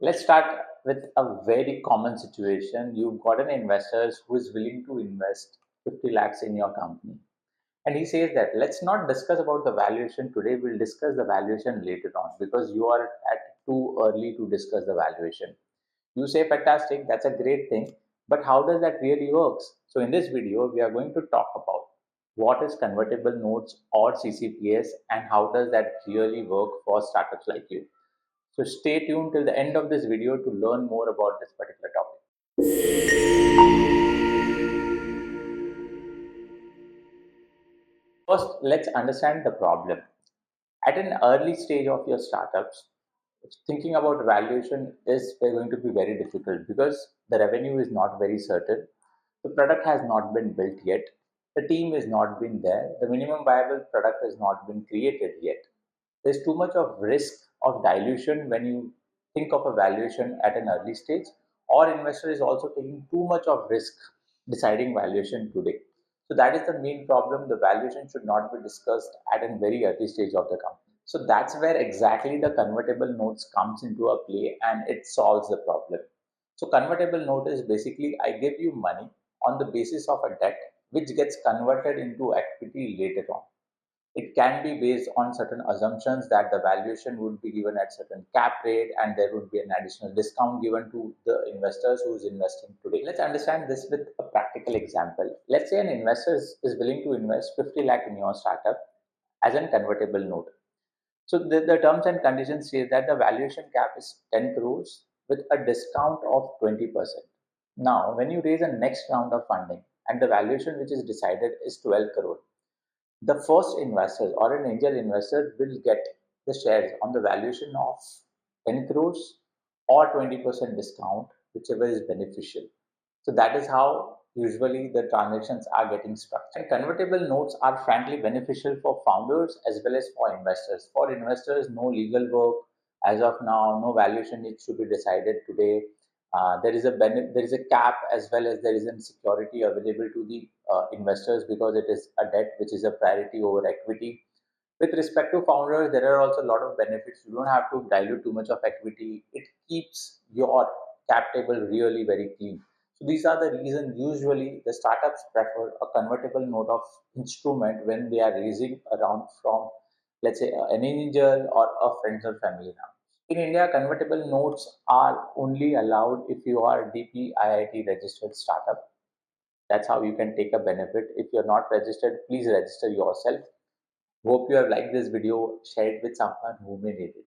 Let's start with a very common situation. You've got an investor who is willing to invest 50 lakhs in your company. And he says that let's not discuss about the valuation today, we'll discuss the valuation later on because you are at too early to discuss the valuation. You say fantastic, that's a great thing, but how does that really works? So in this video, we are going to talk about what is convertible notes or CCPS and how does that really work for startups like you. So stay tuned till the end of this video to learn more about this particular topic. First, let's understand the problem. At an early stage of your startups, thinking about valuation is going to be very difficult because the revenue is not very certain. The product has not been built yet. The team has not been there. The minimum viable product has not been created yet. There's too much of risk of dilution when you think of a valuation at an early stage, or investor is also taking too much of risk deciding valuation today. So that is the main problem. The valuation should not be discussed at a very early stage of the company. So that's where exactly the convertible notes comes into a play and it solves the problem. So convertible note is basically I give you money on the basis of a debt which gets converted into equity later on. It can be based on certain assumptions that the valuation would be given at certain cap rate and there would be an additional discount given to the investors who is investing today. Let's understand this with a practical example. Let's say an investor is willing to invest 50 lakh in your startup as a convertible note. So the terms and conditions say that the valuation cap is 10 crores with a discount of 20%. Now, when you raise a next round of funding and the valuation which is decided is 12 crore, the first investors or an angel investor will get the shares on the valuation of 10 crores or 20% discount, whichever is beneficial. So that is how usually the transactions are getting structured. And convertible notes are frankly beneficial for founders as well as for investors. For investors, no legal work as of now, no valuation needs to be decided today. There is a cap as well as there is a security available to the investors because it is a debt which is a priority over equity. With respect to founders, there are also a lot of benefits. You don't have to dilute too much of equity. It keeps your cap table really very clean. So these are the reasons usually the startups prefer a convertible note of instrument when they are raising around from, let's say, an angel or a friends or family round. In India, convertible notes are only allowed if you are DPIIT registered startup. That's how you can take a benefit. If you're not registered, please register yourself. Hope you have liked this video. Share it with someone who may need it.